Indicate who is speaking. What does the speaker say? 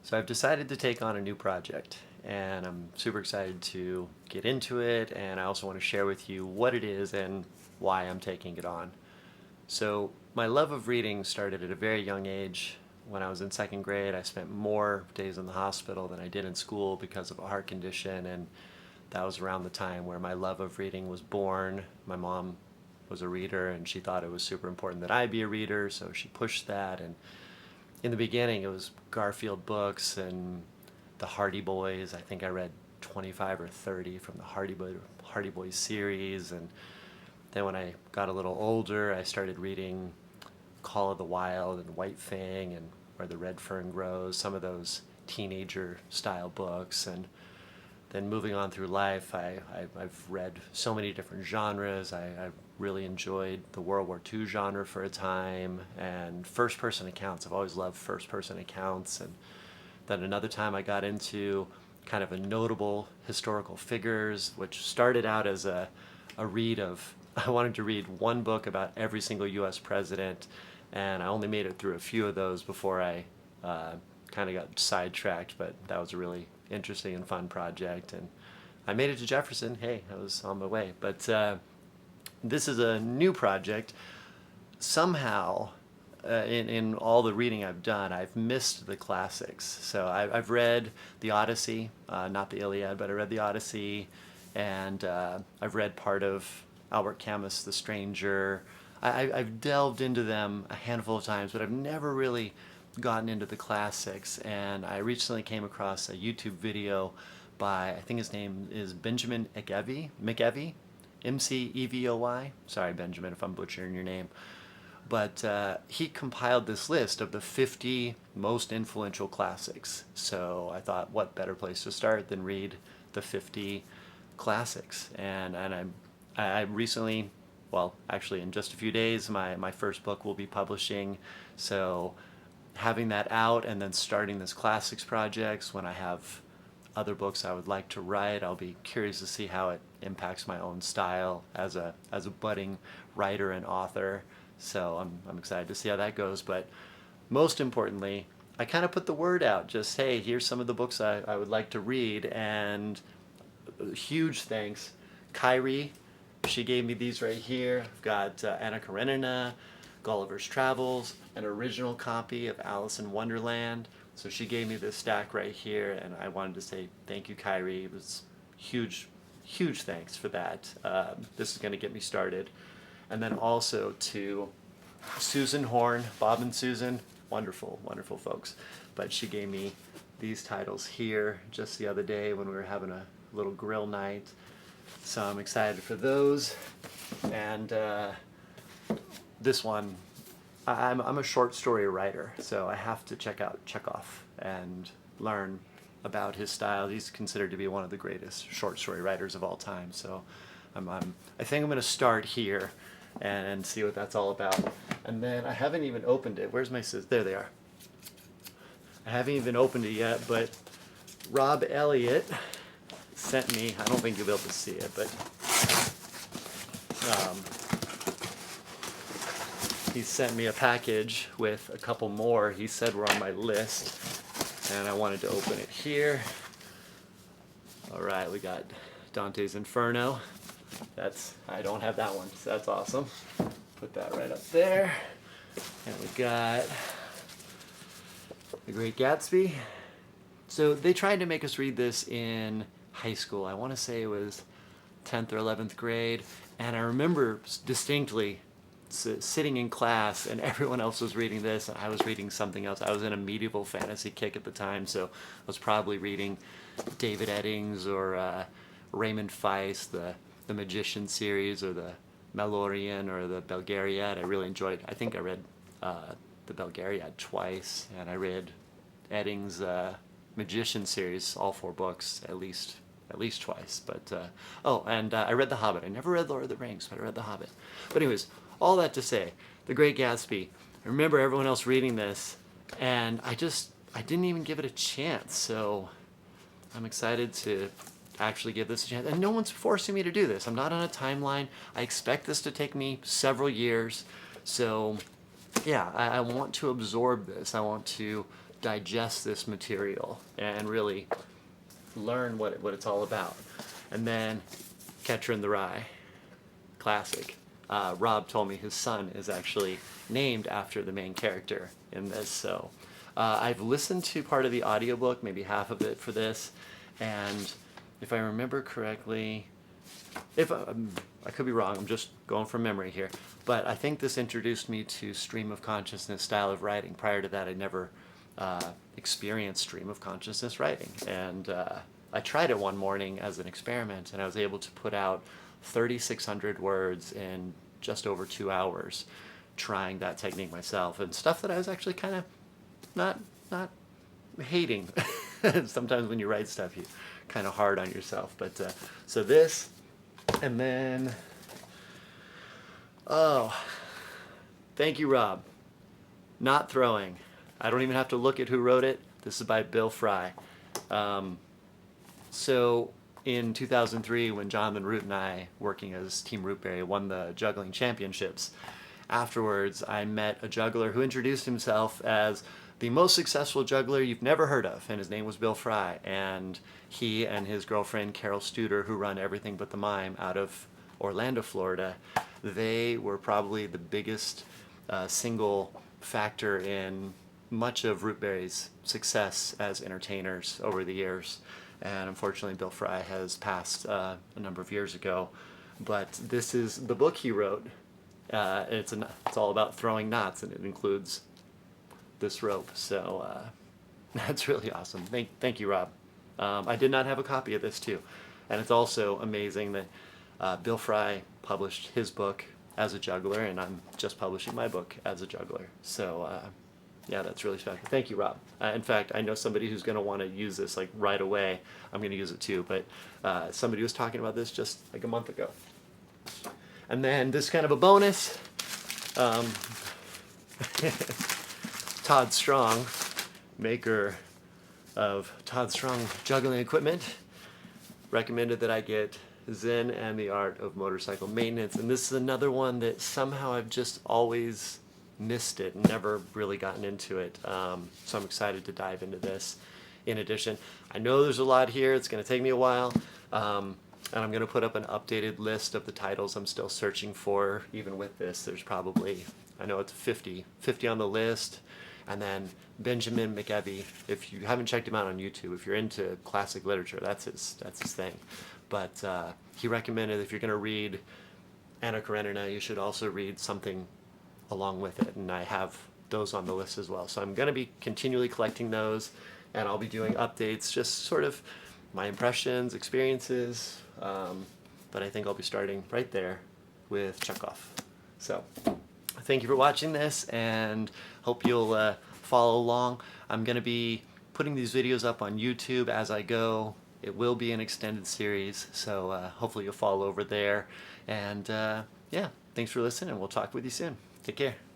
Speaker 1: So I've decided to take on a new project, and I'm super excited to get into it, and I also want to share with you what it is and why I'm taking it on. So my love of reading started at a very young age. When I was in second grade, I spent more days in the hospital than I did in school because of a heart condition, and that was around the time where my love of reading was born. My mom was a reader, and she thought it was super important that I be a reader, so she pushed that. And in the beginning, it was Garfield books and the Hardy Boys. I think I read 25 or 30 from the Hardy Boys series. And then when I got a little older, I started reading Call of the Wild and White Fang and Where the Red Fern Grows, some of those teenager style books. And then moving on through life, I've read so many different genres. I really enjoyed the World War II genre for a time, and first-person accounts. I've always loved first-person accounts. And then another time I got into kind of a notable historical figures, which started out as a read of, I wanted to read one book about every single US president, and I only made it through a few of those before I kind of got sidetracked, but that was a really interesting and fun project. And I made it to Jefferson. Hey, I was on my way. But this is a new project. Somehow, in all the reading I've done, I've missed the classics. So I've read the Odyssey, not the Iliad, but I read the Odyssey, and I've read part of Albert Camus' The Stranger. I've delved into them a handful of times, but I've never really gotten into the classics. And I recently came across a YouTube video by, I think his name is Benjamin McEvy, McEvoy. Sorry, Benjamin, if I'm butchering your name. But he compiled this list of the 50 most influential classics. So I thought, what better place to start than read the 50 classics? And I recently, well, actually in just a few days, my first book will be publishing. So having that out and then starting this classics projects, when I have other books I would like to write, I'll be curious to see how it impacts my own style as a budding writer and author. So I'm excited to see how that goes. But most importantly, I kind of put the word out, just, hey, here's some of the books I would like to read. And huge thanks, Kyrie. She gave me these right here. I've got Anna Karenina, Gulliver's Travels, an original copy of Alice in Wonderland. So she gave me this stack right here, and I wanted to say thank you, Kyrie. It was huge thanks for that. This is going to get me started. And then also to Susan Horn, Bob and Susan, wonderful folks. But she gave me these titles here just the other day when we were having a little grill night. So I'm excited for those. And this one, I'm a short story writer, so I have to check out Chekhov and learn about his style. He's considered to be one of the greatest short story writers of all time. So I think I'm going to start here and see what that's all about. And then I haven't even opened it. Where's my scissors? There they are. I haven't even opened it yet, but Rob Elliott sent me, I don't think you'll be able to see it, but he sent me a package with a couple more. He said were on my list, and I wanted to open it here. All right, we got Dante's Inferno. I don't have that one, so that's awesome. Put that right up there. And we got The Great Gatsby. So they tried to make us read this in high school. I want to say it was 10th or 11th grade. And I remember distinctly sitting in class and everyone else was reading this and I was reading something else. I was in a medieval fantasy kick at the time, so I was probably reading David Eddings or Raymond Feist, the Magician series, or the Malloreon, or the Belgariad. I really enjoyed. I think I read the Belgariad twice, and I read Eddings' Magician series, all 4 books, at least twice. But I read The Hobbit. I never read Lord of the Rings, but I read The Hobbit. But anyways, all that to say, The Great Gatsby. I remember everyone else reading this, and I didn't even give it a chance. So I'm excited to actually give this a chance. And no one's forcing me to do this. I'm not on a timeline. I expect this to take me several years. So yeah, I want to absorb this. I want to digest this material and really learn what it's all about. And then Catcher in the Rye, classic. Rob told me his son is actually named after the main character in this, so I've listened to part of the audiobook, maybe half of it for this, and if I remember correctly, if I could be wrong, I'm just going from memory here, but I think this introduced me to stream of consciousness style of writing. Prior to that, I never experienced stream of consciousness writing, and I tried it one morning as an experiment, and I was able to put out 3,600 words in just over 2 hours, trying that technique myself, and stuff that I was actually kind of not hating. Sometimes when you write stuff, you kind of hard on yourself. But so this, and then thank you, Rob. Not Throwing. I don't even have to look at who wrote it. This is by Bill Fry. So in 2003, when Jonathan Root and I, working as Team Rootberry, won the juggling championships, afterwards I met a juggler who introduced himself as the most successful juggler you've never heard of, and his name was Bill Fry. And he and his girlfriend Carol Studer, who run Everything But the Mime out of Orlando, Florida, they were probably the biggest single factor in much of Rootberry's success as entertainers over the years. And unfortunately, Bill Fry has passed a number of years ago. But this is the book he wrote. It's all about throwing knots, and it includes this rope. So that's really awesome. Thank you, Rob. I did not have a copy of this too. And it's also amazing that Bill Fry published his book as a juggler, and I'm just publishing my book as a juggler. So yeah, that's really special. Thank you, Rob. In fact, I know somebody who's going to want to use this like right away. I'm going to use it too, but somebody was talking about this just like a month ago. And then this kind of a bonus. Todd Strong, maker of Todd Strong juggling equipment, recommended that I get Zen and the Art of Motorcycle Maintenance. And this is another one that somehow I've just always missed it and never really gotten into it. So I'm excited to dive into this. In addition, I know there's a lot here. It's going to take me a while. And I'm going to put up an updated list of the titles I'm still searching for. Even with this, there's probably, I know it's 50 on the list. And then Benjamin McEvoy, if you haven't checked him out on YouTube, if you're into classic literature, that's his thing. But he recommended if you're going to read Anna Karenina, you should also read something along with it. And I have those on the list as well. So I'm going to be continually collecting those, and I'll be doing updates, just sort of my impressions, experiences. But I think I'll be starting right there with Chekhov. So thank you for watching this, and hope you'll follow along. I'm going to be putting these videos up on YouTube as I go. It will be an extended series, so hopefully you'll follow over there. And yeah, thanks for listening, and we'll talk with you soon. Take care.